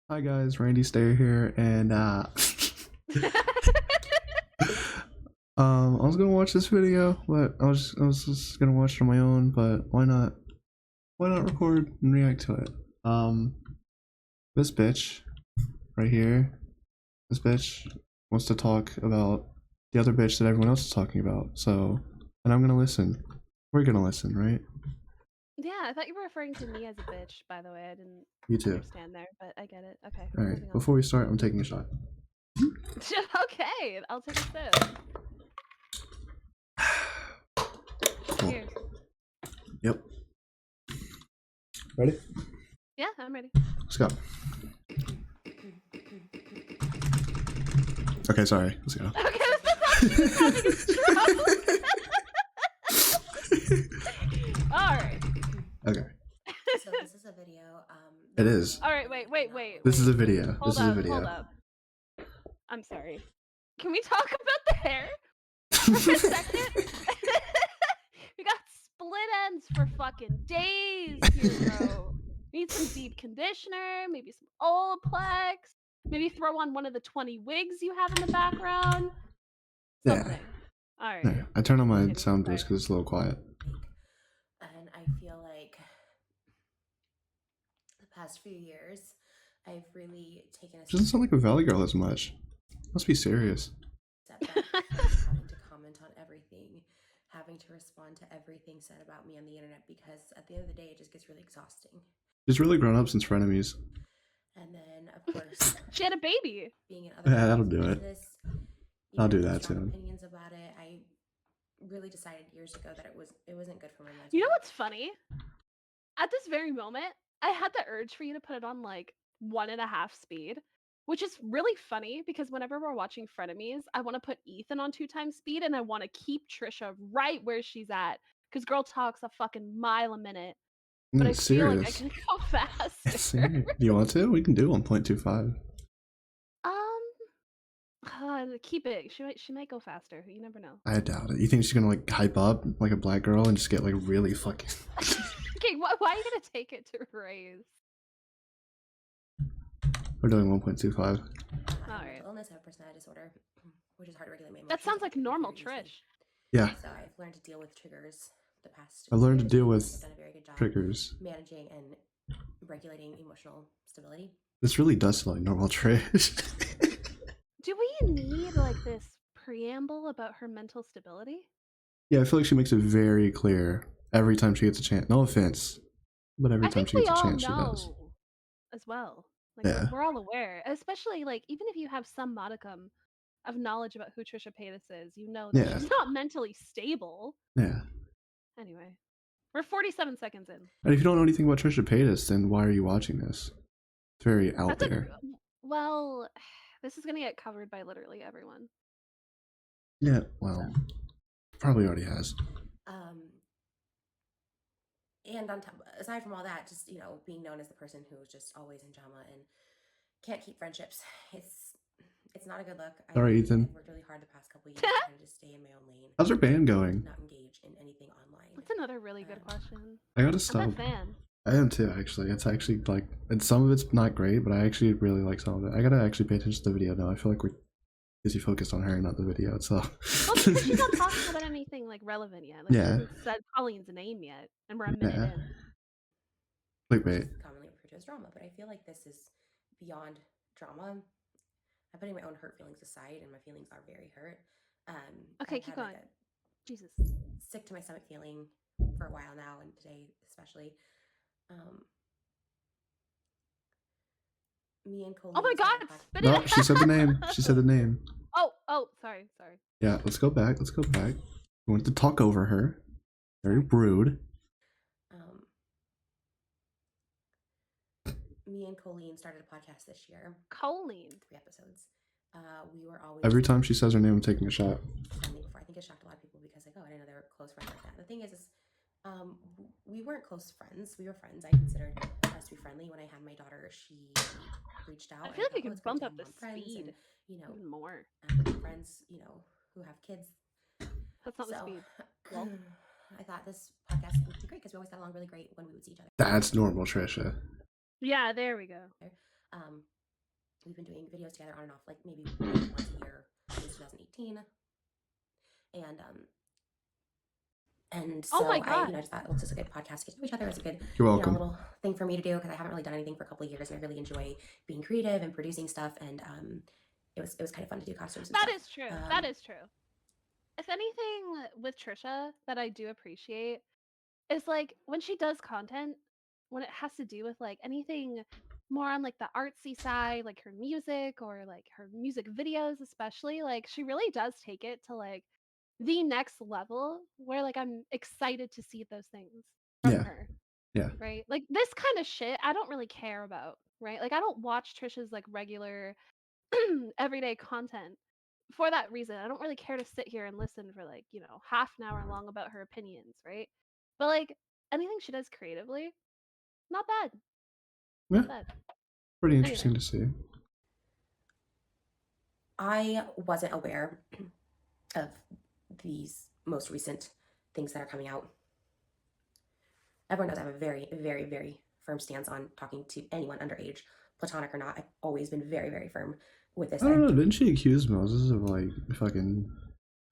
Hi guys, Randy Stayer here, and I was gonna watch this video, but I was just gonna watch it on my own, but why not? Why not record and react to it? This bitch right here, this bitch wants to talk about the other bitch that everyone else is talking about. So, and I'm gonna listen. We're gonna listen, right? Yeah, I thought you were referring to me as a bitch, by the way. I didn't You too. understand there, but I get it. Okay. All right. Before we start, I'm taking a shot. Okay, I'll take a sip. Cool. Cheers. Yep. Ready? Yeah, I'm ready. Let's go. Okay, sorry. Let's go. Okay, this having a stroke. All right. Okay. So this is a video. It is. All right. Wait. This is a video. Hold This is a up. video. Hold up. I'm sorry. Can we talk about the hair for a second? We got split ends for fucking days here, bro. Need some deep conditioner, maybe some Olaplex, maybe throw on one of the 20 wigs you have in the background. Something. Yeah. All right. No, I turn on my Continue, sound sorry. boost because it's a little quiet. And I feel like the past few years, I've really taken a Doesn't sound like a Valley Girl as much. Must be serious. step back, having to comment on everything, having to respond to everything said about me on the internet, because at the end of the day, it just gets really exhausting. She's really grown up since Frenemies. And then, of course, She had a baby. being in other Yeah, that'll do people's it. business, I'll do having that strong soon. opinions about it. I really decided years ago that it wasn't good for my mental You know health. what's funny? At this very moment, I had the urge for you to put it on like 1.5 speed, which is really funny because whenever we're watching Frenemies, I want to put Ethan on 2 times speed and I want to keep Trisha right where she's at because girl talks a fucking mile a minute. But I It's feel like I serious. can go It's faster. serious. Do you want to? We can do 1.25. Keep it. She might go faster. You never know. I doubt it. You think she's gonna like hype up like a black girl and just get like really fucking... Okay, why are you gonna take it to raise? We're doing 1.25. I have Alright. mental illness, I have a personality disorder, which is hard to regulate my emotions. That sounds like and normal, very easily. Trish. Yeah, So I've learned to deal with triggers the past. I've learned to years. deal with I've done a very good job triggers. managing and regulating emotional stability. This really does sound like normal Trish. Do we need like this preamble about her mental stability? Yeah, I feel like she makes it very clear every time she gets a chance. No offense, but every I time think she we gets a all chance, she does. know as well. Like Yeah. we're all aware, especially like even if you have some modicum of knowledge about who Trisha Paytas is, you know that Yeah. she's not mentally stable. Yeah. Anyway, we're 47 seconds in. And if you don't know anything about Trisha Paytas, then why are you watching this? It's very out That's there. well, this is gonna get covered by literally everyone. Yeah, well, probably already has. And on top, aside from all that, just being known as the person who's just always in drama and can't keep friendships, it's not a good look. Sorry, Ethan. I've worked really hard the past couple of years trying to just stay in my own lane. How's her band going? Not engage in anything online. That's another really good question. I gotta I'm stop. a fan. I am too, actually. It's actually like, and some of it's not great, but I actually really like some of it. I gotta actually pay attention to the video now. I feel like we're busy focused on her, not the video itself. Well, because she's not talking about anything like relevant yet. Like, Yeah. she hasn't said Colleen's name yet, and we're a minute Yeah. in. Clickbait. It's commonly referred to as drama, but I feel like this is beyond drama. I'm putting my own hurt feelings aside, and my feelings are very hurt. Okay, I've keep had, going. like, Jesus. sick to my stomach feeling for a while now, and today especially. Me and Colleen. Oh my God! Spit No, it. she said the name. She said the name. Oh, sorry. Yeah, let's go back. Let's go back. We wanted to talk over her. Very rude. Me and Colleen started a podcast this year. Colleen. 3 episodes. We were always Every time she says her name, I'm taking a shot. friendly before. I think it shocked a lot of people because like, oh, I didn't know they were close friends like that. The thing is we weren't close friends. We were friends. I considered us to be friendly. When I had my daughter, she reached out. I feel like you it's could great bump to up have the mom friends speed and, even more. friends, who have kids. That's not the speed. Well, I thought this podcast would be great because we always got along really great when we would see each other. That's normal, Trisha. Yeah, there we go. We've been doing videos together on and off, like maybe once a year since 2018. And Oh my so I, god. just thought, well, this is a good podcast to get to know each other. It's a good, You're welcome. little thing for me to do because I haven't really done anything for a couple of years, and I really enjoy being creative and producing stuff. And it was kind of fun to do costumes and That stuff. is true. That is true. If anything with Trisha that I do appreciate is like when she does content, when it has to do with like anything more on like the artsy side, like her music or like her music videos, especially, like she really does take it to like the next level where like I'm excited to see those things from Yeah. her, Yeah. right? Like this kind of shit I don't really care about, right? Like I don't watch Trisha's like regular everyday content for that reason. I don't really care to sit here and listen for like, half an hour long about her opinions, right? But like anything she does creatively, not bad. Yeah. Not bad. Pretty Anyway. interesting to see. I wasn't aware of these most recent things that are coming out. Everyone knows I have a very, very, very firm stance on talking to anyone underage, platonic or not. I've always been very, very firm with this. I don't know. Didn't she accuse Moses of like fucking?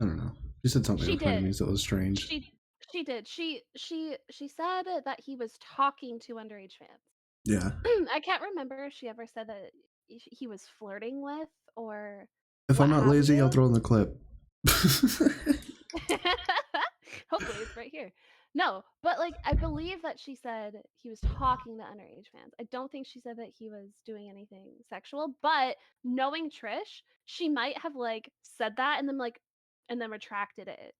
I don't know. She said something She in front of did. me that was strange. She did. She said that he was talking to underage fans. Yeah. I can't remember if she ever said that he was flirting with or If what I'm not have lazy, I'll you. throw in the clip. Hopefully it's right here. No, but like I believe that she said he was talking to underage fans. I don't think she said that he was doing anything sexual, but knowing Trish, she might have like said that and then retracted it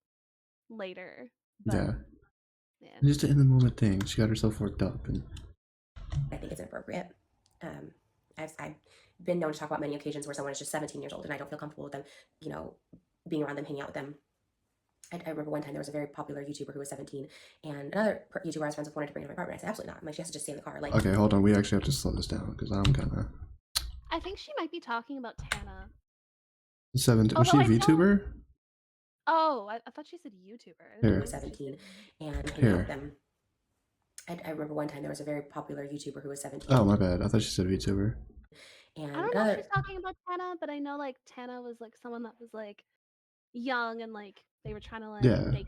later. But Yeah. yeah. Just an in the moment thing. She got herself worked up, and I think it's inappropriate. I've been known to talk about many occasions where someone is just 17 years old and I don't feel comfortable with them, being around them, hanging out with them. I remember one time there was a very popular YouTuber who was 17, and another YouTuber I was friends with wanted to bring her to my apartment. I said, absolutely not. I'm like, she has to just stay in the car. Like, okay, hold on. We actually have to slow this down because I'm kind of I think she might be talking about Tana. 17. Was Although she a I know. VTuber? Oh, I thought she said YouTuber. Who Here. was 17 and hanging out Here. with them. I remember one time there was a very popular YouTuber who was 17. Oh, my bad. I thought she said VTuber. And I don't know if she's talking about Tana, but I know like Tana was like someone that was like young and like they were trying to like Yeah. make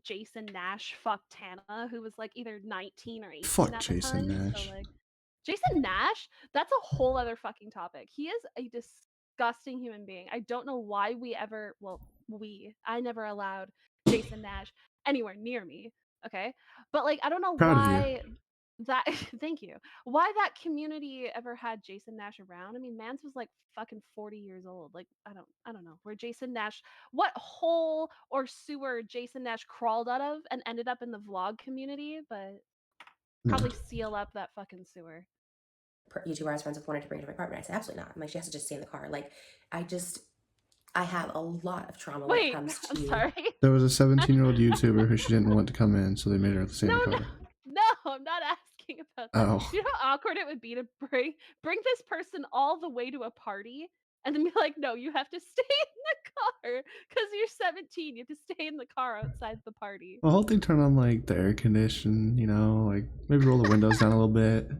Jason Nash fuck Tana, who was like either 19 or 18 Fuck at Jason the time. Nash. So like Jason Nash, that's a whole other fucking topic. He is a disgusting human being. I don't know why I never allowed Jason Nash anywhere near me. Okay. But like I don't know Proud of you. why that thank you. Why that community ever had Jason Nash around. I mean, Mans was like fucking 40 years old. Like I don't know where Jason Nash, what hole or sewer Jason Nash crawled out of and ended up in the vlog community, but probably seal up that fucking sewer. YouTuber I was friends with wanted to bring her to my apartment. I said, absolutely not. I'm like, she has to just stay in the car. Like, I have a lot of trauma when it Wait, comes to. I'm sorry. There was a 17-year-old YouTuber who she didn't want to come in, so they made her stay in the car. No, I'm not asking about that. Oh. You know how awkward it would be to bring this person all the way to a party and then be like, no, you have to stay in the car because you're 17. You have to stay in the car outside the party. The whole thing turned on like the air condition, like maybe roll the windows down a little bit,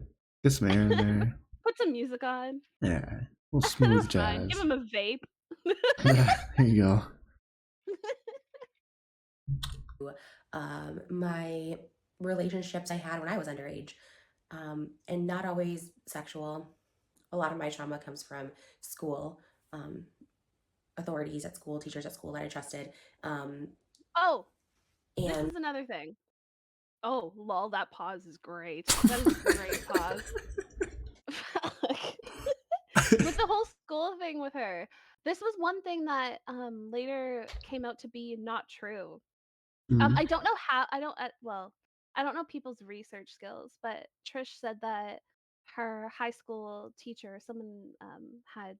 get some air in there. Put some music on. Yeah, a little smooth That's fine. jazz. Give him a vape. Yeah, there you go. My relationships I had when I was underage, and not always sexual. A lot of my trauma comes from school, authorities at school, teachers at school that I trusted. Oh, And this is another thing. Oh, lol, that pause is great. That is a great pause. With the whole school thing with her, this was one thing that later came out to be not true. I don't know how. I don't know people's research skills, but Trish said that her high school teacher, someone had.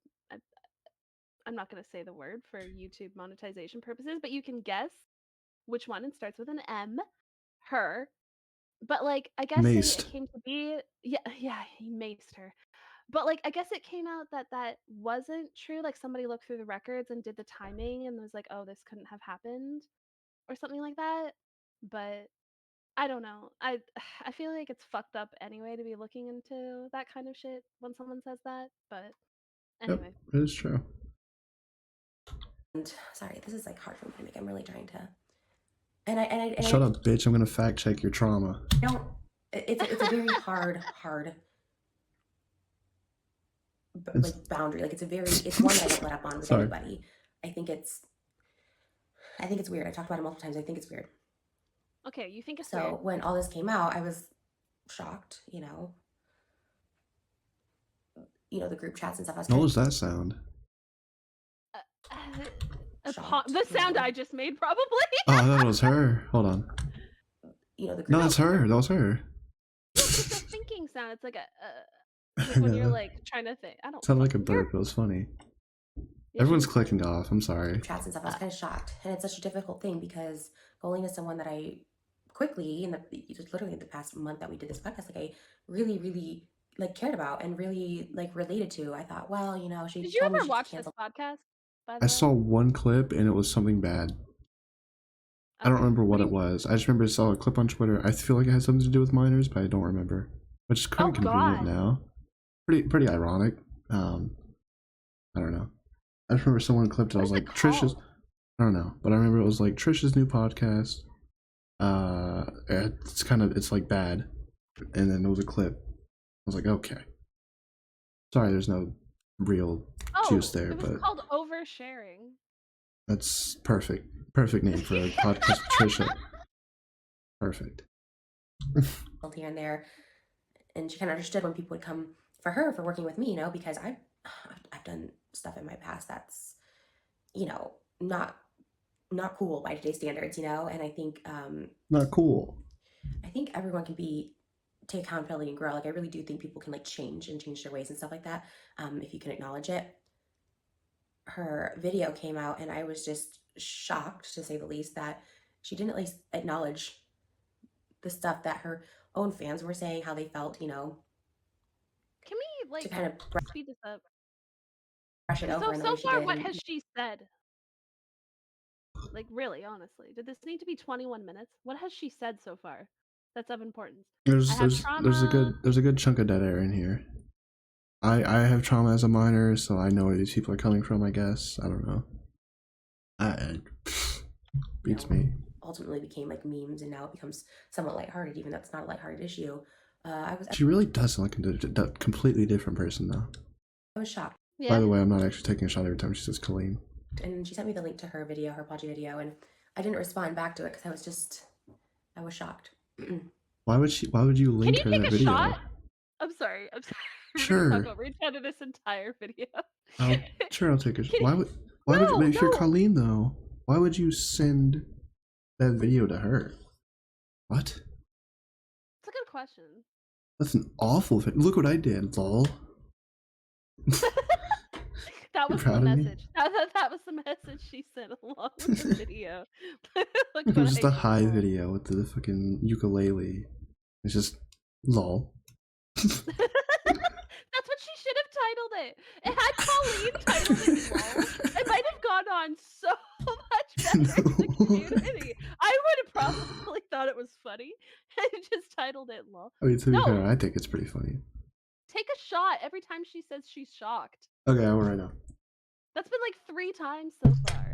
I'm not going to say the word for YouTube monetization purposes, but you can guess which one. It starts with an M. Her. But like, I guess it came to be. Yeah, he maced her. But like, I guess it came out that that wasn't true. Like somebody looked through the records and did the timing and was like, oh, this couldn't have happened or something like that. But I don't know. I feel like it's fucked up anyway to be looking into that kind of shit when someone says that. But anyway, Yep, it is true. And sorry, this is like hard for me to make. I'm really trying to. And Shut up, bitch. I'm gonna fact check your trauma. I don't. It's a very hard like boundary. Like it's one that I don't let up on with Sorry. anybody. I think it's weird. I talked about it multiple times. I think it's weird. okay, you think it's So weird. when all this came out, I was shocked. You know, the group chats and stuff. I was What kind was that sound? Shocked, The sound yeah. I just made, probably. Oh, I thought it was her. Hold on. the group. No, that's her. That was her. It's a thinking sound. It's like like I when you're know. like trying to think. I don't. Sounded like a fucking- you're- burp. It was funny. Yeah, Everyone's she was clicking off. I'm sorry. Chats and stuff. I was kind of shocked, and it's such a difficult thing because Colleen is someone that I quickly literally in the past month that we did this podcast, like I really, really like cared about and really like related to. I thought, well, she Did you told me ever she watch this canceled. podcast? By the I way? saw one clip and it was something bad. I don't Okay. remember what do it you- was. I just remember I saw a clip on Twitter. I feel like it had something to do with minors, but I don't remember. Which is kind of convenient God. now. Pretty ironic. I don't know. I just remember someone clipped it. I What was is like, it Trisha's. called? I don't know, but I remember it was like Trisha's new podcast. It's like bad, and then there was a clip. I was like, okay. Sorry, there's no real juice there, It was but called Oversharing. that's perfect. Perfect name for a podcast with Trisha. Perfect. Here and there, and she kind of understood when people would come for her for working with me, because I've done stuff in my past that's, not cool by today's standards, and I think Not cool. I think everyone can take accountability and grow. Like I really do think people can like change their ways and stuff like that. If you can acknowledge it. Her video came out and I was just shocked, to say the least, that she didn't at least acknowledge the stuff that her own fans were saying, how they felt, Can we like to kind of speed this up? brush it over. So far, what has she said? Like really, honestly, did this need to be 21 minutes? What has she said so far? That's of importance. There's I have a good chunk of dead air in here. I have trauma as a minor, so I know where these people are coming from. I guess I don't know. Beats me. Ultimately became like memes, and now it becomes somewhat lighthearted, even though it's not a lighthearted issue. She really does sound like a completely different person, though. I was shocked. Yeah. By the way, I'm not actually taking a shot every time she says Colleen. And she sent me the link to her video, her apology video, and I didn't respond back to it because I was shocked. Why would you link Can her you take that a video? shot? I'm sorry. Sure. We're gonna talk over this entire video. I'll take a shot. Can- Why would No, if you're no. Colleen though? Why would you send that video to her? What? It's a good question. That's an awful thing. Look what I did, lol. That You was the proud of me? message. That was the message she sent along with the video. Look It was just what a I did, high lol. video with the fucking ukulele. It's just lol. That's what she should have titled it. It had Colleen titled it lol. It might have gone on so much better in the No. community. I would have probably thought it was funny and just titled it lol. I mean, to be No. fair, I think it's pretty funny. Take a shot every time she says she's shocked. Okay, I will right now. That's been like 3 times so far.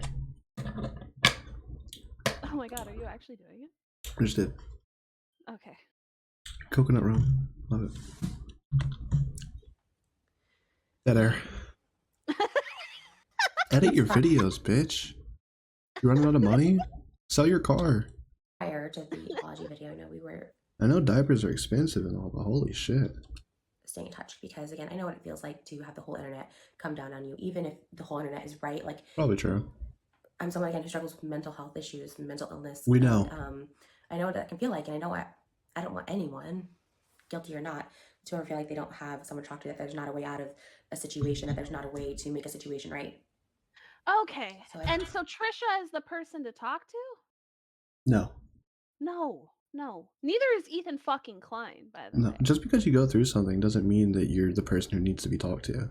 Oh my god, are you actually doing it? I just did. Okay. Coconut rum. Love it. Dead air. Edit your videos, bitch. You running out of money? Sell your car. Prior to the apology video, we were I know diapers are expensive and all, but holy shit. staying in touch because, again, I know what it feels like to have the whole internet come down on you, even if the whole internet is right. Like, Probably true. I'm someone, again, who struggles with mental health issues, mental illness. We know. And, I know what that can feel like, and I know I don't want anyone, guilty or not, to ever feel like they don't have someone to talk to, that there's not a way out of a situation, that there's not a way to make a situation right. Okay. So And so Trisha is the person to talk to? No. No. Neither is Ethan fucking Klein, by the No. way. Just because you go through something doesn't mean that you're the person who needs to be talked to.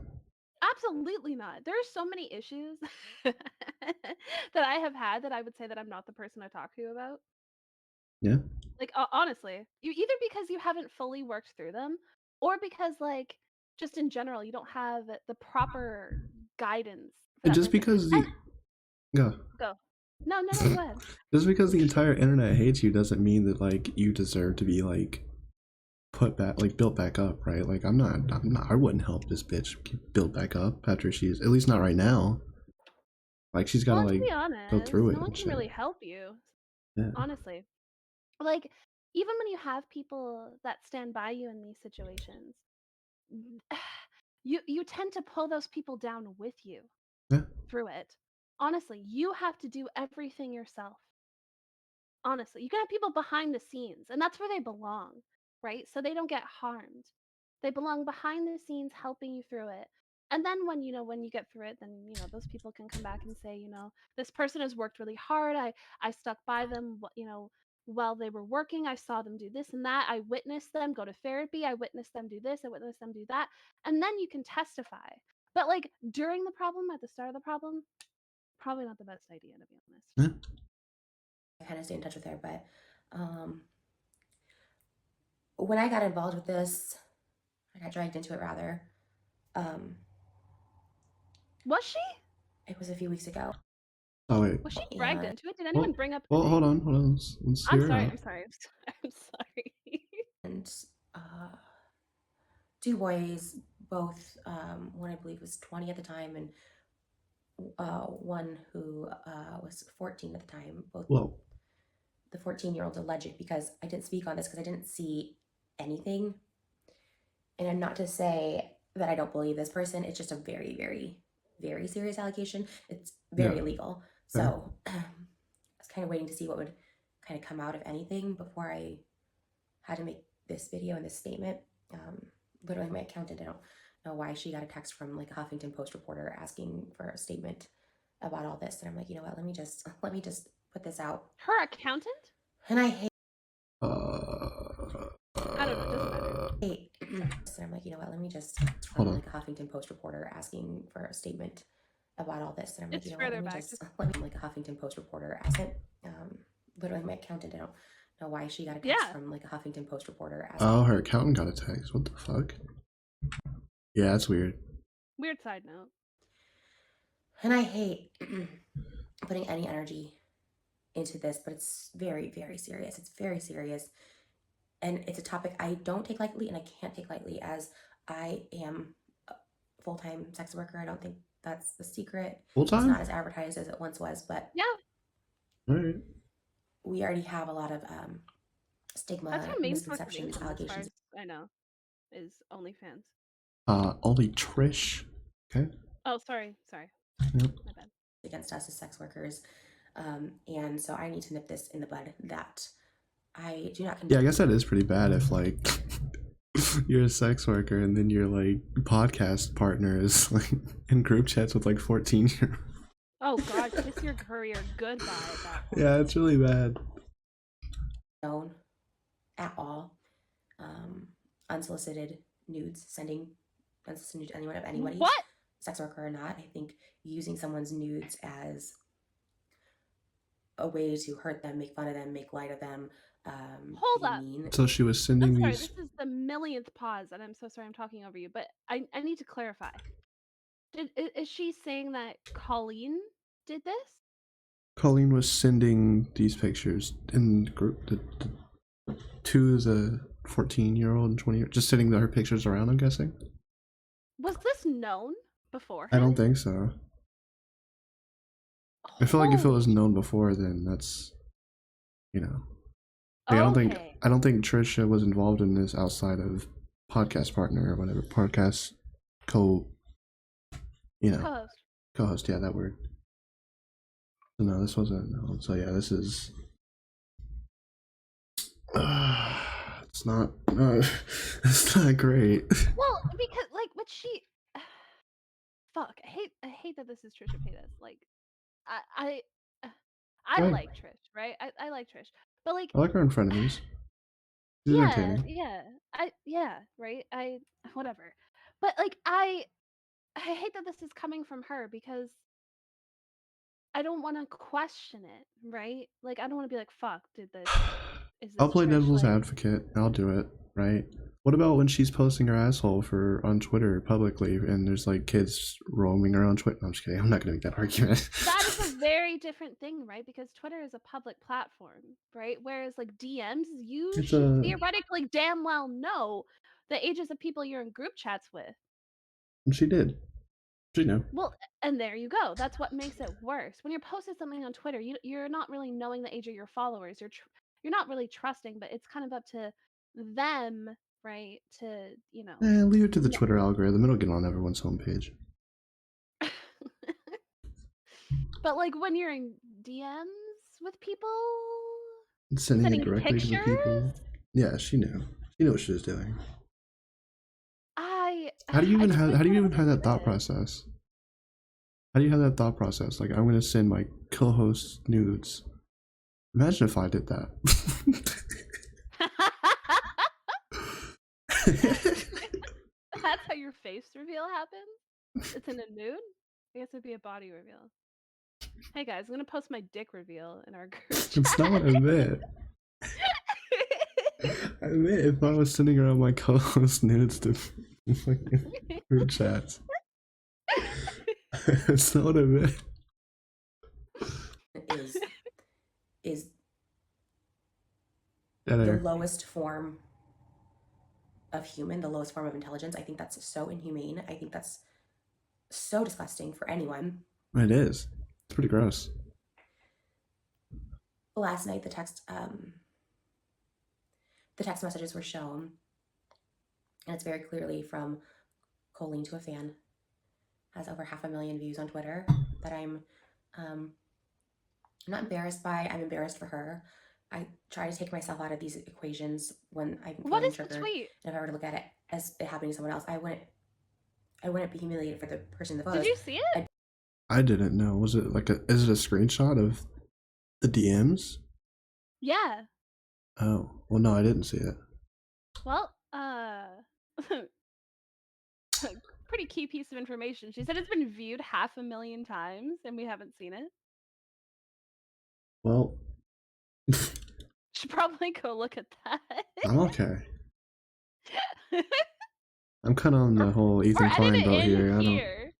Absolutely not. There are so many issues that I have had that I would say that I'm not the person I talk to about. Yeah. Like honestly, you either because you haven't fully worked through them, or because like just in general you don't have the proper guidance for And that just person. because And yeah, go. No, go ahead. just because the entire internet hates you doesn't mean that like you deserve to be like put back, like built back up, right? Like I'm not, I wouldn't help this bitch build back up after she's, at least not right now. Like she's got Well, to and to like be go honest, through no it one and can shit. really help you. Yeah. Honestly. Like, even when you have people that stand by you in these situations, you tend to pull those people down with you Yeah. through it. Honestly, you have to do everything yourself. Honestly, you can have people behind the scenes, and that's where they belong, right? So they don't get harmed. They belong behind the scenes helping you through it. And then when you get through it, then those people can come back and say, this person has worked really hard. I stuck by them, while they were working. I saw them do this and that. I witnessed them go to therapy. I witnessed them do this. I witnessed them do that. And then you can testify. But like during the problem, at the start of the problem, probably not the best idea, to be honest. Yeah. I kind of stay in touch with her, but when I got involved with this, I got dragged into it rather. Was she? It was a few weeks ago. Oh wait. Was she dragged And into it? Did anyone bring up her Well, hold name? on, hold on. Let's I'm hear her sorry. out. I'm sorry. I'm sorry. and two boys, both one I believe was 20 at the time, and one who was 14 at the time. Both Whoa. the 14-year-old alleged, because I didn't speak on this because I didn't see anything. And I'm not to say that I don't believe this person. It's just a very, very, very serious allegation. It's very Yeah. illegal. So I was kind of waiting to see what would kind of come out of anything before I had to make this video and this statement. Literally, my accountant, I don't know why she got a text from like a Huffington Post reporter asking for a statement about all this, and I'm like, you know what? Let me just put this out. Her accountant? And I hate. I don't know. It doesn't matter. And I'm like, you know what? Let me just Hold from on. like a Huffington Post reporter asking for a statement about all this, and I'm like, It's you know what? further Let me back. just let me like a Huffington Post reporter asking. Literally, my accountant, I don't know why she got a text Yeah. from like a Huffington Post reporter asking. Oh, her accountant got a text. What the fuck? Yeah, that's weird. Weird side note. And I hate putting any energy into this, but it's very, very serious. It's very serious. And it's a topic I don't take lightly and I can't take lightly, as I am a full-time sex worker. I don't think that's the secret. Full It's time? not as advertised as it once was, but Yeah. All right. we already have a lot of stigma, That's her main source of misconceptions, income, as far allegations as I know, is OnlyFans. Only Trish. Okay. Oh, sorry. Sorry. Yep. My bad. against us as sex workers. And so I need to nip this in the bud, that I do not condone. Yeah, I guess that is pretty bad if like you're a sex worker and then your like podcast partner is like in group chats with like 14-year-olds. Oh God, kiss your career goodbye at that point. Yeah, it's really bad. At all. Unsolicited nudes, sending unsolicited nudes to anyone of anybody. What? Sex worker or not. I think using someone's nudes as a way to hurt them, make fun of them, make light of them. Hold be up. mean. So she was sending I'm sorry, these. this is the millionth pause, and I'm so sorry I'm talking over you, but I need to clarify. Is she saying that Colleen did this? Colleen was sending these pictures in the group to the 14-year-old and 20-year, just sending her pictures around, I'm guessing. Was this known before? I don't think so. I feel like if it was Holy known before, then that's, you know. sh- Like, okay. I don't think Trisha was involved in this outside of podcast partner or whatever, podcast Co-host. co-host. Yeah, that word. So no, this wasn't known. So yeah, this is. It's not. It's not great. Well, because like what she. Fuck, I hate that this is Trisha Paytas. Like, I Right. like Trish, right? I like Trish, but like, I like her in frenemies. She's yeah, entertaining. right. Whatever, but like, I hate that this is coming from her because I don't want to question it, right? Like, I don't want to be like, fuck, did this I'll play Trish, devil's like, advocate. I'll do it, right? What about when she's posting her asshole on Twitter publicly, and there's like kids roaming around Twitter? I'm just kidding. I'm not gonna make that argument. that is a very different thing, right? Because Twitter is a public platform, right? Whereas like DMs, you It's should a- theoretically damn well know the ages of people you're in group chats with. She did. She knew. Well, and there you go. That's what makes it worse. When you're posting something on Twitter, you're not really knowing the age of your followers. You're not really trusting, but it's kind of up to them, right? To Leave it to the Yeah. Twitter algorithm. It'll get on everyone's homepage. But like when you're in DMs with people, Sending it sending directly to the people. pictures? Yeah, she knew. She knew what she was doing. How do you I even have? totally How do you kinda even have that thought understood. process? How do you have that thought process? Like, I'm gonna send my co-host nudes. Imagine if I did that. That's how your face reveal happens? It's in a nude? I guess it'd be a body reveal. Hey guys, I'm gonna post my dick reveal in our group chat. It's not what I meant. I meant if I was sending around my co-host nudes to fucking group chats. That's not what I meant. Is Dead the air. lowest form of human, the lowest form of intelligence. I think that's so inhumane. I think that's so disgusting for anyone. It is. It's pretty gross. Last night, the text messages were shown, and it's very clearly from Colleen to a fan. Has over 500,000 views on Twitter that I'm not embarrassed by. I'm embarrassed for her. I try to take myself out of these equations when I'm What feeling is the triggered. tweet? And if I were to look at it as it happening to someone else, I wouldn't be humiliated for the person in the photos. Did you see it? I didn't know. Was it like is it a screenshot of the DMs? Yeah. Oh, well, no, I didn't see it. Well, pretty key piece of information. She said it's been viewed 500,000 times and we haven't seen it. Well, Should probably go look at that. I'm okay. I'm kind of on the whole Ethan Or edit Klein it boat in here. here.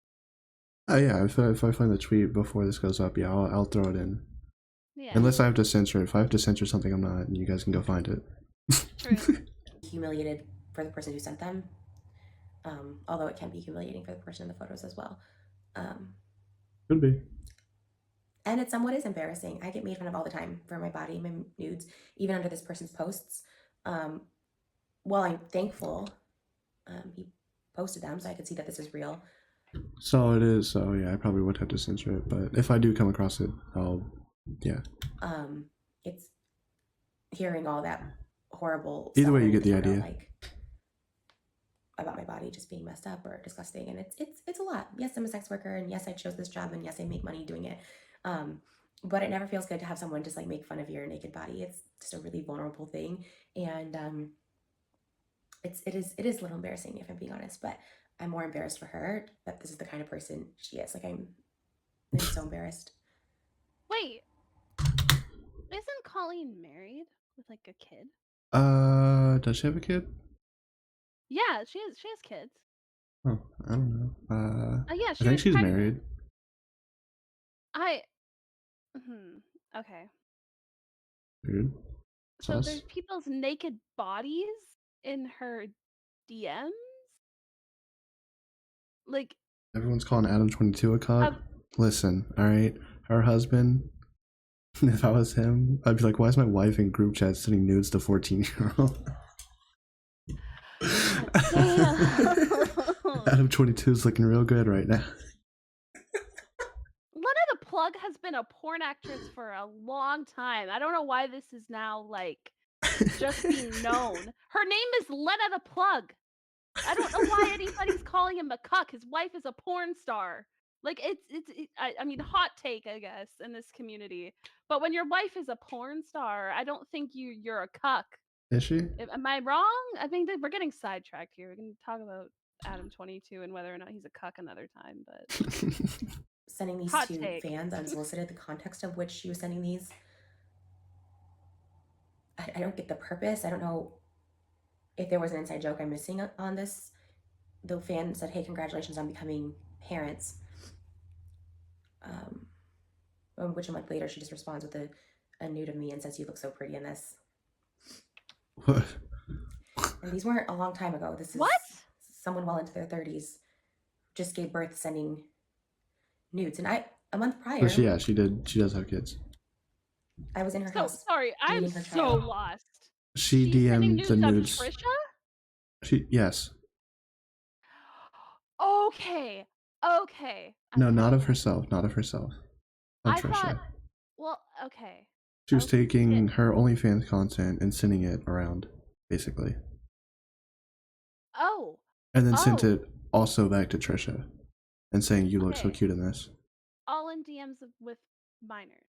Oh yeah, if I find the tweet before this goes up, yeah, I'll throw it in. Yeah. Unless I have to censor it. If I have to censor something, I'm not, and you guys can go find it. True. Humiliated for the person who sent them, although it can be humiliating for the person in the photos as well. Could be. And it somewhat is embarrassing. I get made fun of all the time for my body, my nudes, even under this person's posts. While I'm thankful he posted them, so I could see that this is real. So it is. So yeah, I probably would have to censor it. But if I do come across it, yeah. It's hearing all that horrible. Either way, stuff you get the sort of, idea. like, about my body just being messed up or disgusting, and it's a lot. Yes, I'm a sex worker, and yes, I chose this job, and yes, I make money doing it. But it never feels good to have someone just like make fun of your naked body. It's just a really vulnerable thing, and it is a little embarrassing if I'm being honest. But I'm more embarrassed for her that this is the kind of person she is. Like I'm so embarrassed. Wait. Isn't Colleen married with like a kid? Does she have a kid? Yeah, she has kids. Oh, I don't know. Yeah, I think she's pregnant. married. Okay. Weird. So Sus. there's people's naked bodies in her DMs? Like, Everyone's calling Adam 22 a cock. Listen, alright? Her husband, if I was him, I'd be like, why is my wife in group chat sending nudes to 14-year-old? Adam 22 is looking real good right now. Lena the Plug has been a porn actress for a long time. I don't know why this is now like just being known. Her name is Lena the Plug. I don't know why anybody's calling him a cuck. His wife is a porn star. Like I mean, hot take, I guess, in this community. But when your wife is a porn star, I don't think you're a cuck. Is she? Am I wrong? I think that we're getting sidetracked here. We can talk about Adam 22 and whether or not he's a cuck another time. But sending these hot to take. fans unsolicited, the context of which she was sending these. I don't get the purpose. I don't know if there was an inside joke I'm missing on this. The fan said, "Hey, congratulations on becoming parents." Which a month later, she just responds with a nude of me and says, "You look so pretty in this." What? And these weren't a long time ago. This is What? someone well into their 30s just gave birth sending nudes. And a month prior, So she does have kids. I was in her So house sorry, I'm meeting her so child. lost. She She's sending DM'd the nudes of nudes. Trisha? Yes. Okay. Okay. I'm No, not of following. herself. Not of herself. Of I thought. Trisha. Well, okay. She was Okay. taking her OnlyFans content and sending it around, basically. Oh. And then sent Oh. it also back to Trisha and saying, "You look so Okay. cute in this." All in DMs with minors.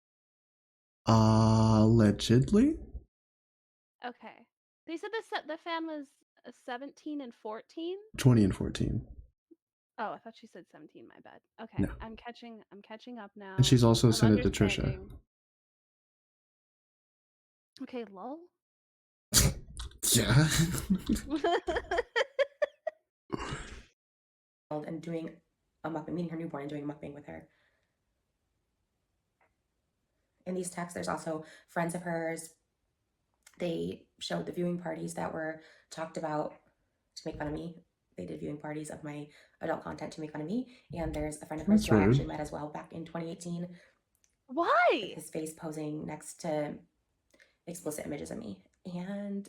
Allegedly? Okay. They said the fan was 17 and 14. 20 and 14. Oh, I thought she said 17. My bad. Okay, No. I'm catching up now. And she's also I'm sent it to Trisha. understanding. Okay, lol. Yeah. And doing a mukbang, meeting her newborn and doing a mukbang with her. In these texts, there's also friends of hers. They showed the viewing parties that were talked about to make fun of me. They did viewing parties of my adult content to make fun of me. And there's a friend of hers That's who I rude. actually met as well back in 2018. Why? His face posing next to explicit images of me. And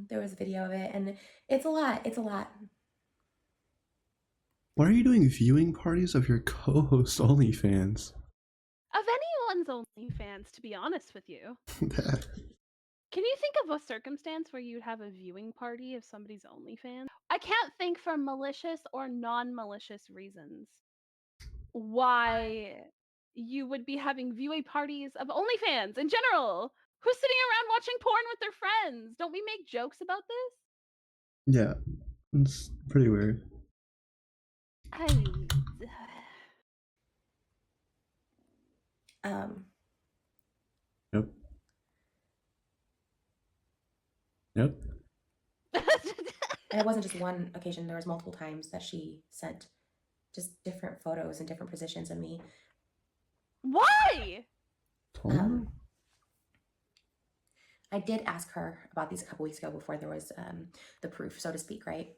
there was a video of it, and it's a lot. It's a lot. Why are you doing viewing parties of your co-host OnlyFans? Of anyone's OnlyFans, to be honest with you. Can you think of a circumstance where you'd have a viewing party of somebody's OnlyFans? I can't think for malicious or non-malicious reasons why you would be having viewing parties of OnlyFans in general. Who's sitting around watching porn with their friends? Don't we make jokes about this? Yeah, it's pretty weird. Yep. Yep. And it wasn't just one occasion. There was multiple times that she sent just different photos and different positions of me. Why? I did ask her about these a couple weeks ago before there was the proof, so to speak, right?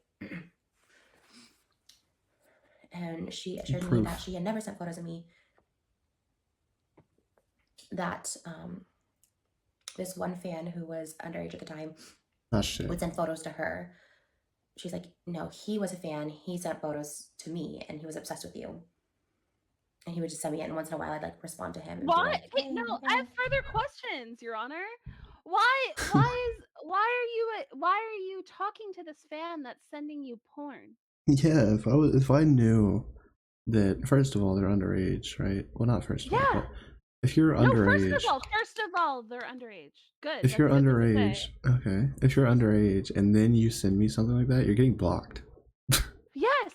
And she assured me that she had never sent photos of me. That this one fan who was underage at the time would send photos to her. She's like, "No, he was a fan. He sent photos to me, and he was obsessed with you. And he would just send me it, and once in a while, I'd like respond to him." And why? like, hey, No, I have further questions, Your Honor. Why are you talking to this fan that's sending you porn? Yeah, if I knew that, first of all, they're underage, right? Well, not first of all, but if you're underage. First of all, they're underage. Good. If you're underage, okay. If you're underage and then you send me something like that, you're getting blocked. Yes.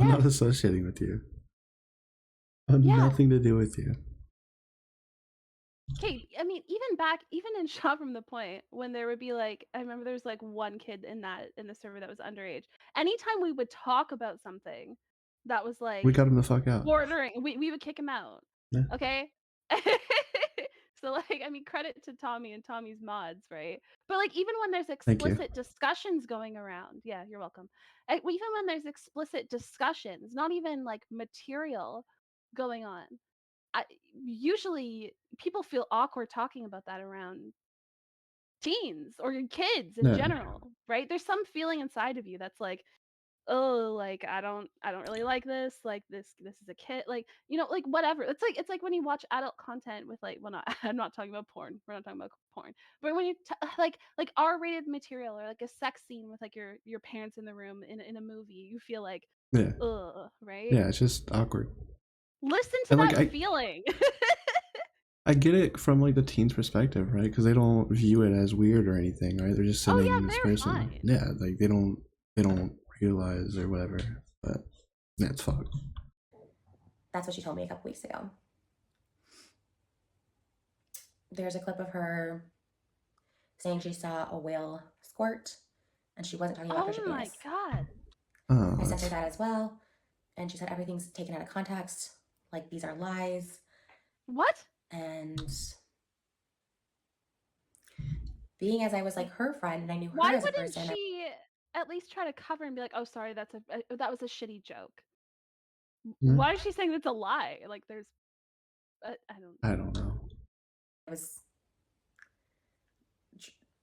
I'm not associating with you. I have nothing to do with you. Okay, I mean, even in Shot from the Point, when there would be like, I remember there was like one kid in the server that was underage. Anytime we would talk about something that was like, we got him the fuck out. Bordering, we would kick him out. Yeah. Okay. So like, I mean, credit to Tommy and Tommy's mods, right? But like, even when there's explicit discussions going around, yeah, you're welcome. Even when there's explicit discussions, not even like material going on, usually people feel awkward talking about that around teens or kids in general, right? There's some feeling inside of you that's like, oh, like I don't really like this, like this is a kid, like, you know, like whatever. It's like when you watch adult content with like, well, not, I'm not talking about porn, we're not talking about porn, but when you like R-rated material or like a sex scene with like your parents in the room in a movie, you feel like, right? Yeah, it's just awkward. Listen to that feeling. I get it from like the teen's perspective, right? Because they don't view it as weird or anything, right? They're just sending this person. Fine. Yeah, like they don't realize or whatever. But yeah, it's fucked. That's what she told me a couple weeks ago. There's a clip of her saying she saw a whale squirt, and she wasn't talking about Trisha Oh my Paytas. god. Oh, I sent her that as well, and she said everything's taken out of context. Like, these are lies. What? And being as I was like her friend and I knew Why her as a wouldn't person, she at least try to cover and be like, "Oh, sorry, that was a shitty joke." Hmm? Why is she saying it's a lie? Like, there's, I don't know. I was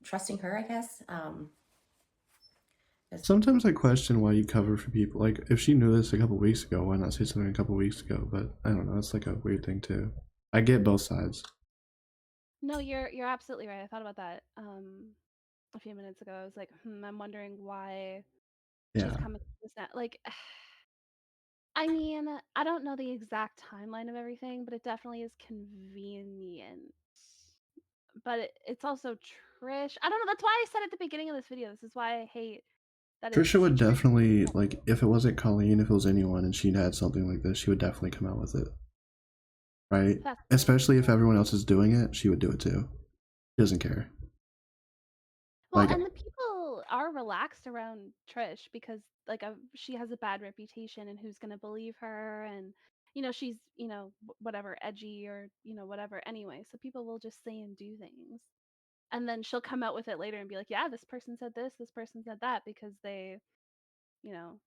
trusting her, I guess. Sometimes I question why you cover for people. Like, if she knew this a couple weeks ago, why not say something a couple weeks ago? But I don't know. It's like a weird thing too. I get both sides. No, you're absolutely right. I thought about that a few minutes ago. I was like, I'm wondering why she's Yeah. coming with that. Like, I mean, I don't know the exact timeline of everything, but it definitely is convenient. But it's also Trish. I don't know. That's why I said at the beginning of this video. This is why I hate that it's Trisha would Trish. definitely, like, if it wasn't Colleen, if it was anyone and she'd had something like this, she would definitely come out with it. Right? That's Especially if everyone else is doing it, she would do it too. She doesn't care. well, Like, and the people are relaxed around Trish because like she has a bad reputation, and who's gonna believe her? And she's whatever, edgy, or whatever anyway. So people will just say and do things, and then she'll come out with it later and be like, yeah, this person said this person said that, because they you know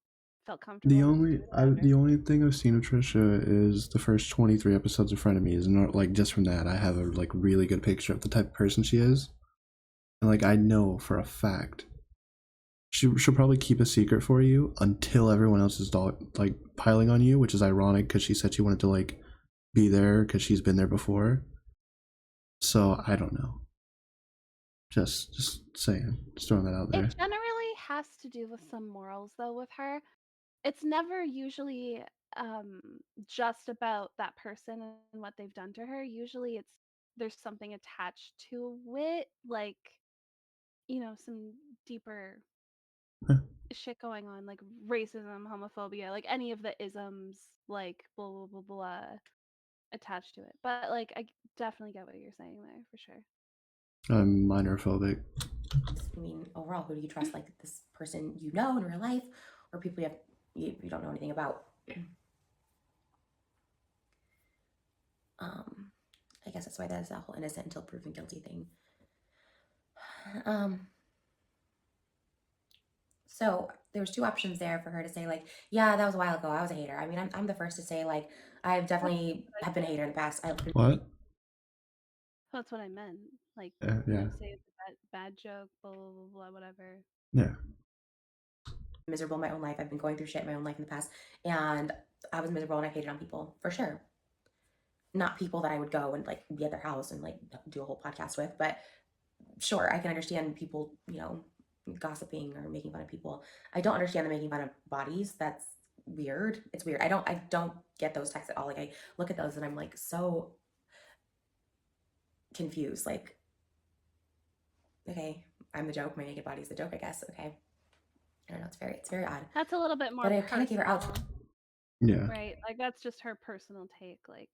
felt comfortable enough to do it around her. the only thing I've seen of Trisha is the first 23 episodes of Frenemies, and not, like, just from that, I have a like really good picture of the type of person she is, and like I know for a fact she'll probably keep a secret for you until everyone else is like piling on you, which is ironic because she said she wanted to like be there because she's been there before. So I don't know. Just saying, just throwing that out there. It generally has to do with some morals, though, with her. It's never usually just about that person and what they've done to her. Usually there's something attached to it, like some deeper shit going on, like racism, homophobia, like any of the isms, like blah blah blah blah attached to it. But like I definitely get what you're saying there, for sure. I'm minorphobic. I mean, overall, who do you trust? Like, this person you know in real life, or people you don't know anything about? I guess that's why that's that whole innocent until proven guilty thing. So there's two options there for her to say, like, yeah, that was a while ago, I was a hater. I mean, I'm the first to say, like, I've definitely have been a hater in the past. What? That's what I meant. Like, Yeah. say it's a bad joke, blah blah blah blah, whatever. Yeah. Miserable in my own life. I've been going through shit in my own life in the past, and I was miserable and I hated on people, for sure. Not people that I would go and like be at their house and like do a whole podcast with, but sure, I can understand people, gossiping or making fun of people. I don't understand the making fun of bodies. That's weird. It's weird. I don't get those texts at all. Like, I look at those and I'm like so confused. Like, okay, I'm the joke. My naked body's the joke, I guess. Okay. I don't know. It's very odd. That's a little bit more. But I kind of gave her out. Yeah. Right. Like, that's just her personal take. Like,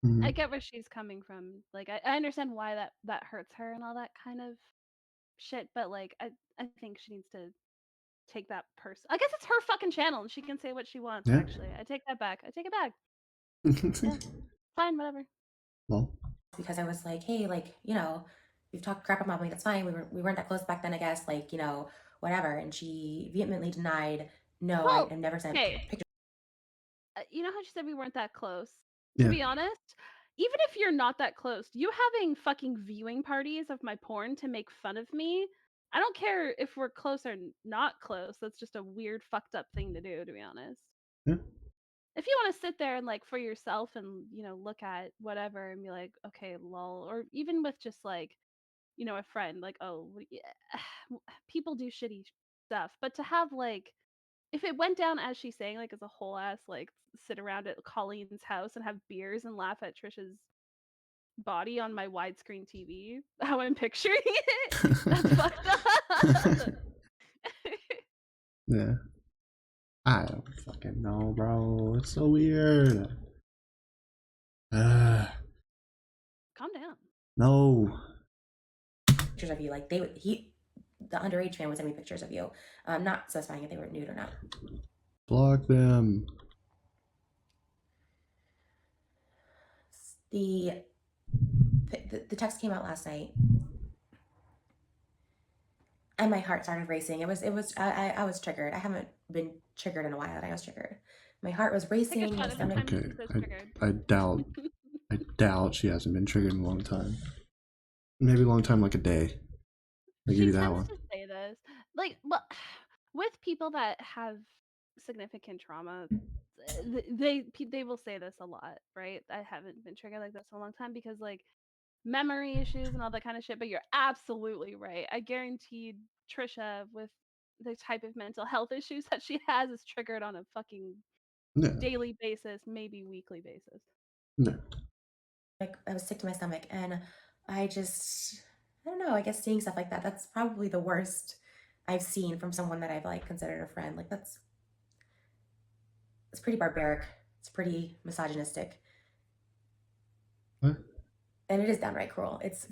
Mm-hmm. I get where she's coming from. Like, I understand why that hurts her and all that kind of shit. But like, I think she needs to take that person. I guess it's her fucking channel, and she can say what she wants. Yeah. Actually, I take that back. I take it back. Yeah, fine, whatever. Well, because I was like, hey, like, you've talked crap about me. That's fine. We weren't that close back then, I guess. Like, whatever. And she vehemently denied. No, Well, I never sent okay. pictures. You know how she said we weren't that close? yeah. To be honest, even if you're not that close, you having fucking viewing parties of my porn to make fun of me, I don't care if we're close or not close. That's just a weird, fucked up thing to do, to be honest. Yeah. If you want to sit there and like for yourself and look at whatever and be like, okay, lol, or even with just like a friend, like, oh, people do shitty stuff, but to have like, if it went down as she's saying, like as a whole ass, like sit around at Colleen's house and have beers and laugh at Trisha's body on my widescreen TV, how I'm picturing it, that's fucked up. Yeah. I don't fucking know, bro. It's so weird. Calm down. No. pictures of you. Like the underage fan would send me pictures of you, not specifying if they were nude or not. Block them. The text came out last night, and my heart started racing. I was triggered. I haven't been triggered in a while, and I was triggered. My heart was racing. My stomach. Okay, I doubt she hasn't been triggered in a long time. Maybe a long time, like a day. I'll give you that one. To say this, like, well, with people that have significant trauma, they will say this a lot, right? I haven't been triggered like this in a long time because like memory issues and all that kind of shit. But you're absolutely right. I guarantee Trisha, with the type of mental health issues that she has, is triggered on a fucking daily basis, maybe weekly basis. No. Like I was sick to my stomach, and I don't know. I guess seeing stuff like that, that's probably the worst I've seen from someone that I've like considered a friend. Like it's pretty barbaric. It's pretty misogynistic. What? And it is downright cruel. It's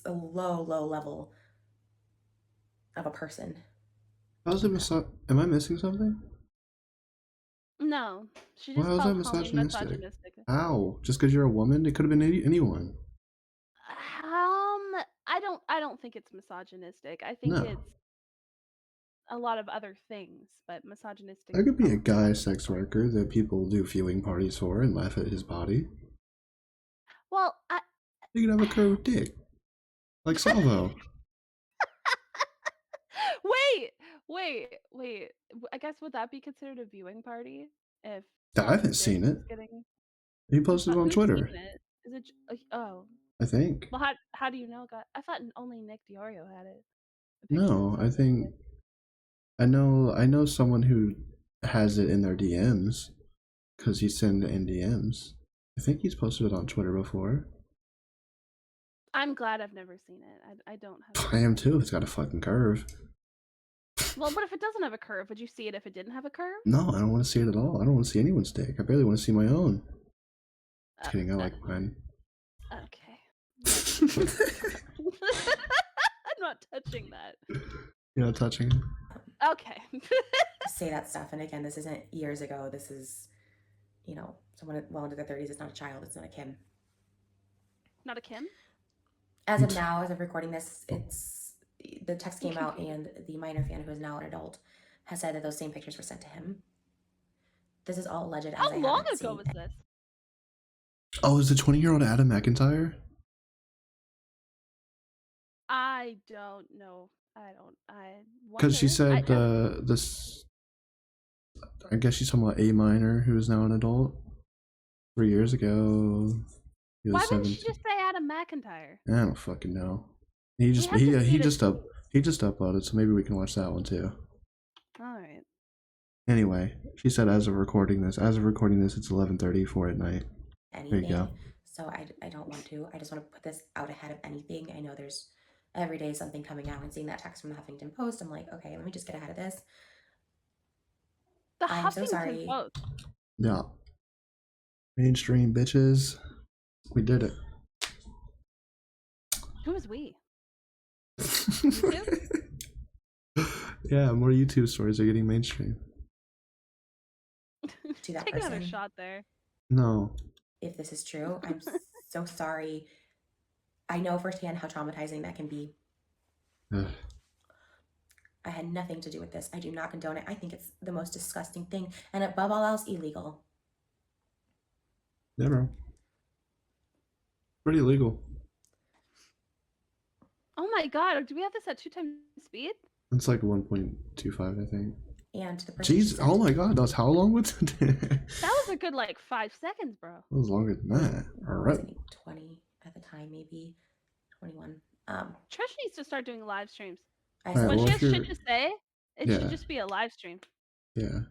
a low level of a person. How's it am I missing something? No, she just How is that misogynistic. How? Just because you're a woman? It could have been anyone. I don't think it's misogynistic. I think it's a lot of other things, but misogynistic. There could be a guy sex worker that people do viewing parties for and laugh at his body. Well, you could have a curved dick, like Salvo. Wait. I guess would that be considered a viewing party? If I haven't seen it. He posted it on Twitter. Is it? Oh. I think. Well, how do you know? I thought only Nick Diorio had it. No, I think. I know someone who has it in their DMs because he sent it in DMs. I think he's posted it on Twitter before. I'm glad I've never seen it. I don't have. I am too. It's got a fucking curve. Well, but if it doesn't have a curve, would you see it if it didn't have a curve? No, I don't want to see it at all. I don't want to see anyone's dick. I barely want to see my own. Just kidding, I like mine. Okay. I'm not touching that. You're not touching it? Okay. Say that stuff, and again, this isn't years ago. This is, someone well into their 30s. It's not a child. It's not a Kim. Not a Kim? As of now, as of recording this, the text came out, and the minor fan, who is now an adult, has said that those same pictures were sent to him. This is all alleged. How long ago was this? Oh, is the 20-year-old Adam McIntyre? I don't know. Because she said this. I guess she's talking about A minor, who is now an adult. 3 years ago. Why wouldn't she just say Adam McIntyre? I don't fucking know. He just uploaded, so maybe we can watch that one too. All right. Anyway, she said as of recording this, it's 11:34 at night. Anything. There you go. So I don't want to. I just want to put this out ahead of anything. I know there's every day something coming out, and seeing that text from the Huffington Post, I'm like, okay, let me just get ahead of this. I'm so sorry. Post. Yeah. Mainstream bitches. We did it. Who is we? Yeah, more YouTube stories are getting mainstream. To that Take person. another shot there. No. If this is true, I'm so sorry. I know firsthand how traumatizing that can be. I had nothing to do with this. I do not condone it. I think it's the most disgusting thing, and above all else, illegal. Yeah, bro. Pretty illegal. Oh my god, do we have this at 2 times speed? It's like 1.25, I think. And the person. Jeez, oh my god, that's how long was it? That was a good 5 seconds, bro. That was longer than that. Alright. 20 at the time, maybe 21. Trish needs to start doing live streams. When she has shit to say, it should just be a live stream. Yeah.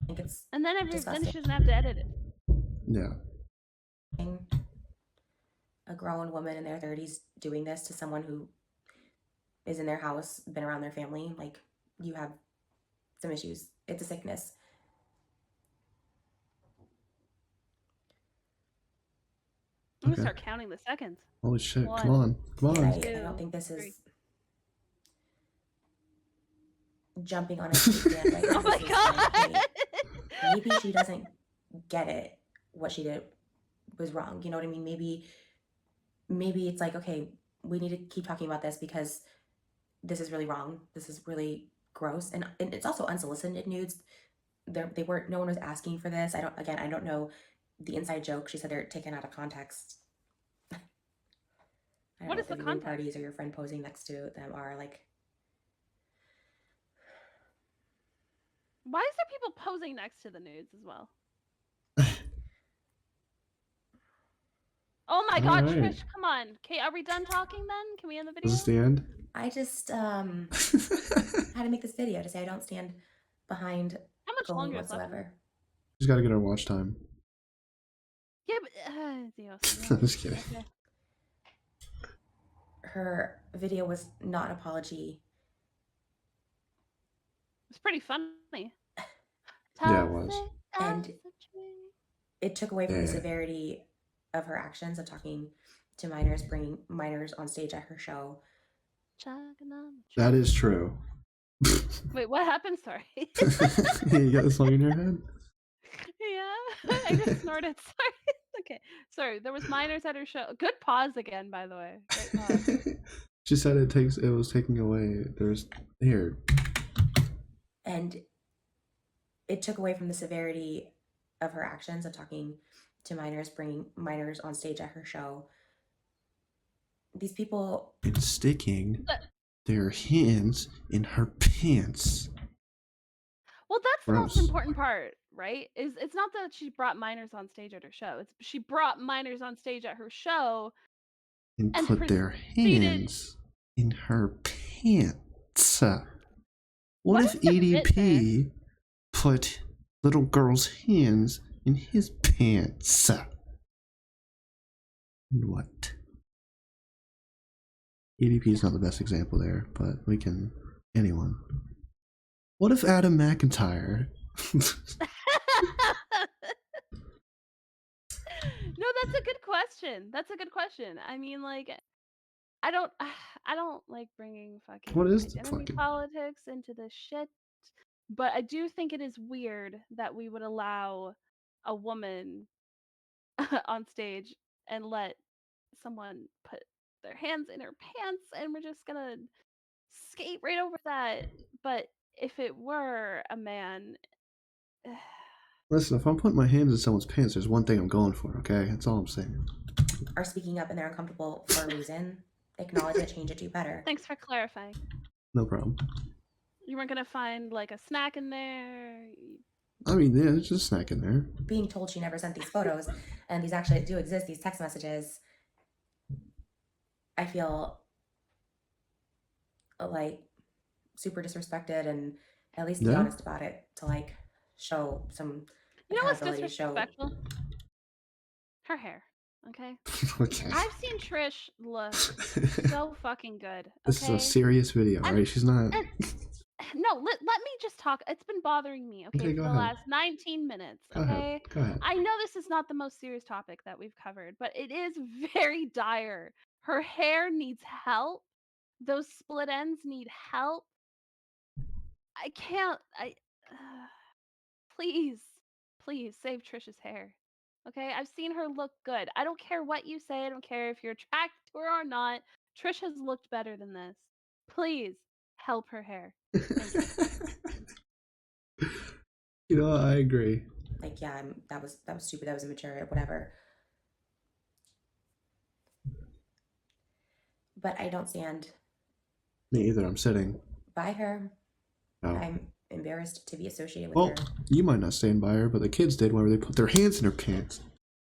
I think it's and then she doesn't have to edit it. Yeah. A grown woman in their 30s doing this to someone who is in their house, been around their family, like, you have some issues. It's a sickness. I'm gonna Okay. start counting the seconds. Holy shit! One. Come on, come on. I don't think this is jumping on a bandwagon. Oh my This is god! like, hey, maybe she doesn't get it. What she did was wrong. You know what I mean? Maybe it's like, okay, we need to keep talking about this because this is really wrong. This is really gross, and it's also unsolicited nudes. They weren't. No one was asking for this. I don't know the inside joke. She said they're taken out of context. I don't What know is if the viewing context? parties or your friend posing next to them are like. Why is there people posing next to the nudes as well? Oh my god, Alright. Trish, come on. Okay, are we done talking then? Can we end the video? Is this the end? I just had to make this video to say I don't stand behind How much Colleen longer is left? whatsoever. Just gotta get our watch time. Yeah, but Dios, I'm just kidding. Okay. Her video was not an apology. It's pretty funny. Yeah, it was. And it took away from the Yeah. severity of her actions of talking to minors, bringing minors on stage at her show. That is true. Wait, what happened? Sorry. You got the song in your head? Yeah, I just snorted. Sorry. Okay, sorry. There was minors at her show. Good pause again, by the way. Great pause. She said it was taking away. There's here. And it took away from the severity of her actions of talking to minors, bringing minors on stage at her show. These people. And sticking their hands in her pants. Well, that's the most Gross. important part, right? It's not that she brought minors on stage at her show. It's she brought minors on stage at her show And and put their hands in her pants. What if is the bit EDP put little girl's hands in his pants? What? EDP is not the best example there, but we can. Anyone. What if Adam McIntyre? No, that's a good question. That's a good question. I mean, like, I don't like bringing fucking What is the identity fucking- politics into this shit, but I do think it is weird that we would allow a woman on stage and let someone put their hands in her pants, and we're just gonna skate right over that. But if it were a man, Listen, if I'm putting my hands in someone's pants, there's one thing I'm going for, okay? That's all I'm saying. Are speaking up and they're uncomfortable for a reason. Acknowledge it, change it, do better. thanks for clarifying. No problem. You weren't gonna find like a snack in there. I mean, yeah, there's just a snack in there. Being told she never sent these photos, and these actually do exist, these text messages, I feel like super disrespected, and at least be Yeah. honest about it to like show some You know what's accountability, show. disrespectful? Her hair. Okay. Okay. I've seen Trish look so fucking good. This is Okay. a serious video, And- right? She's not. and- No, let me just talk. It's been bothering me, okay, Okay, for go the ahead. last 19 minutes, Go okay? ahead. Go ahead. I know this is not the most serious topic that we've covered, but it is very dire. Her hair needs help. Those split ends need help. I can't. Please save Trisha's hair. Okay, I've seen her look good. I don't care what you say. I don't care if you're attracted to her or not. Trish has looked better than this. Please help her hair. You know, I agree. Like, yeah, that was stupid, that was immature, whatever. But I don't stand Me either. I'm sitting. by her. Oh. I'm embarrassed to be associated with Well, her. you might not stand by her, but the kids did whenever they put their hands in her pants.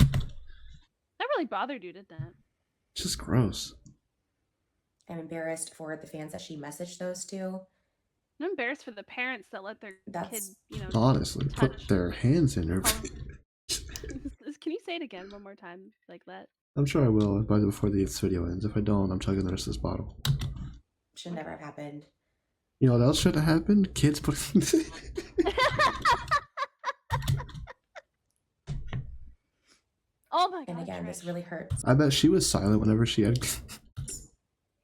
That really bothered you, didn't it? It's just gross. I'm embarrassed for the fans that she messaged those to. I'm embarrassed for the parents that let their That's- kid, Honestly, put touch. their hands in her. Oh. Can you say it again one more time like that? I'm sure I will before this video ends. If I don't, I'm chugging the rest of this bottle. Should never have happened. You know what else should have happened? Kids putting. Oh my god. And again, this Trish. really hurts I bet she was silent whenever she had.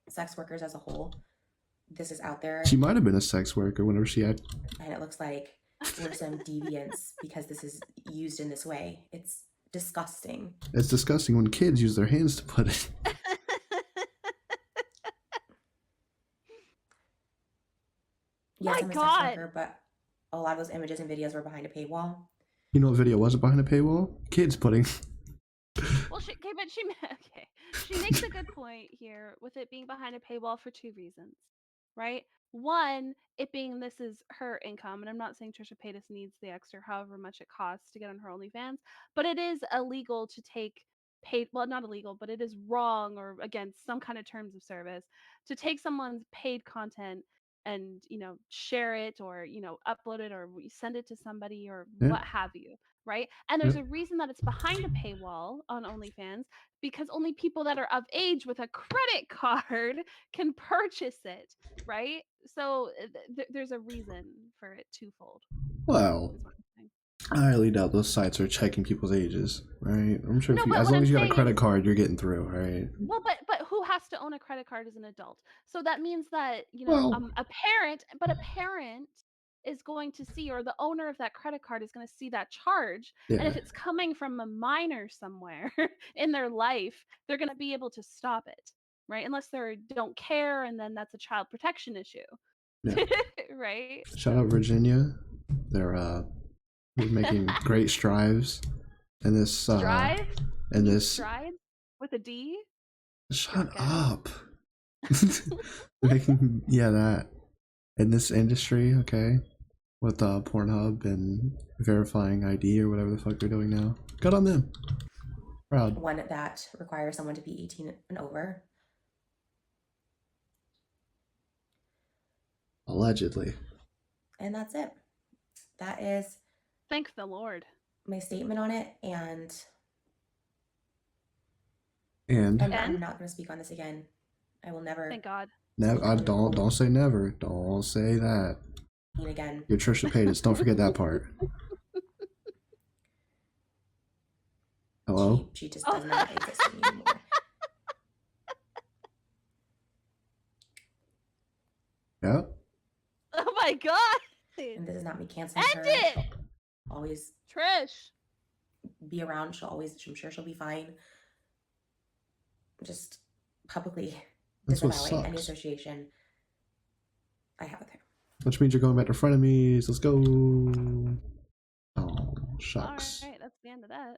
sex workers as a whole. This is out there, She might have been a sex worker whenever she had. and it looks like we're some deviants because this is used in this way. It's disgusting. It's disgusting when kids use their hands to put it. Yes, My I'm a God. sex worker, but a lot of those images and videos were behind a paywall. You know what video wasn't behind a paywall? Kids putting. Well, she makes a good point here with it being behind a paywall for two reasons, right? One, it being this is her income, and I'm not saying Trisha Paytas needs the extra, however much it costs to get on her OnlyFans, but it is illegal to take paid. Well, not illegal, but it is wrong or against some kind of terms of service to take someone's paid content and share it or upload it or send it to somebody or Yeah. what have you, right? And there's a reason that it's behind a paywall on OnlyFans because only people that are of age with a credit card can purchase it, right? So there's a reason for it twofold. Well, Is what I'm saying. I highly doubt those sites are checking people's ages, right? I'm sure No, if you, but as what long I'm as you got a saying credit is, card, you're getting through, right? well, but who has to own a credit card as an adult? So that means that Well, a parent is going to see, or the owner of that credit card is going to see that charge, and yeah, if it's coming from a minor somewhere in their life, they're going to be able to stop it, right? Unless they don't care, and then that's a child protection issue, yeah. right? Shout out Virginia. They're making great strides in this Strides, in You this. strides with a D. Shut Jerk up. Making that in this industry, okay, with Pornhub and verifying ID or whatever the fuck they're doing now. Good on them. Proud. One that requires someone to be 18 and over. Allegedly. And that's it. That is Thank the Lord. my statement on it, and And I'm not going to speak on this again. I will never. Thank God. don't say never. Don't say that. Again. You're Trisha Paytas. Don't forget that part. Hello? She just does not exist to me anymore. Yeah. Oh my God. And this is not me canceling her. End it. She'll always Trish. be around. I'm sure she'll be fine. Just publicly That's what disavowing any sucks. association I have with her. Which means you're going back to frenemies. Let's go. Oh, shucks. All right, that's the end of that.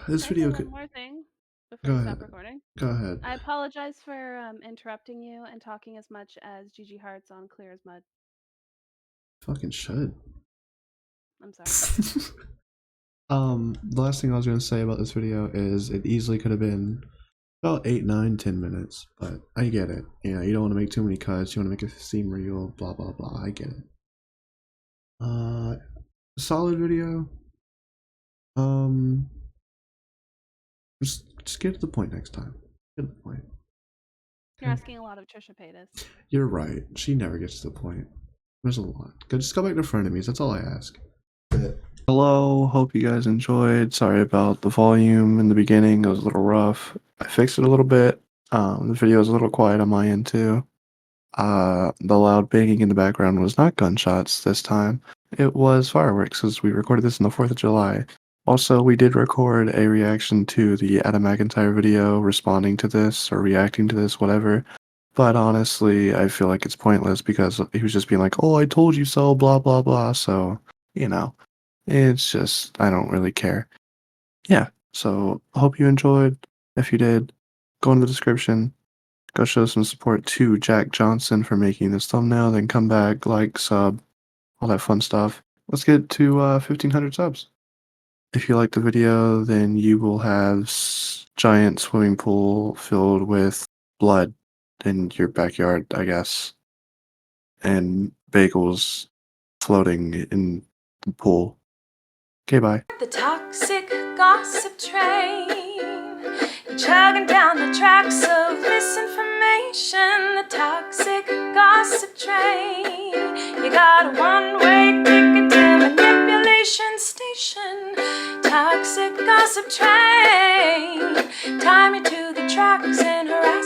This Can I video say could. one more thing before Go we ahead. stop recording? Go ahead. I apologize for interrupting you and talking as much as Gigi Hart's on Clear as Mud. Fucking should. I'm sorry. The last thing I was going to say about this video is it easily could have been about 8, 9, 10 minutes, but I get it. You know, you don't want to make too many cuts. You want to make it seem real, blah, blah, blah. I get it. Solid video. Just get to the point next time. Get to the point. You're asking a lot of Trisha Paytas. You're right. She never gets to the point. There's a lot. Just go back to frenemies. That's all I ask. Hello. Hope you guys enjoyed. Sorry about the volume in the beginning. It was a little rough. I fixed it a little bit. The video was a little quiet on my end too. The loud banging in the background was not gunshots this time. It was fireworks because we recorded this on the 4th of July. Also, we did record a reaction to the Adam McIntyre video responding to this or reacting to this, whatever. But honestly, I feel like it's pointless because he was just being like, oh, I told you so, blah, blah, blah. So, it's just, I don't really care. Yeah, so I hope you enjoyed. If you did, go in the description. Go show some support to Jack Johnson for making this thumbnail. Then come back, like, sub, all that fun stuff. Let's get to 1,500 subs. If you like the video, then you will have giant swimming pool filled with blood in your backyard, I guess. And bagels floating in the pool. Okay, bye. The toxic gossip train, you're chugging down the tracks of misinformation. The toxic gossip train, you got a one-way ticket to manipulation station. gossip train. Tie me to the tracks and harass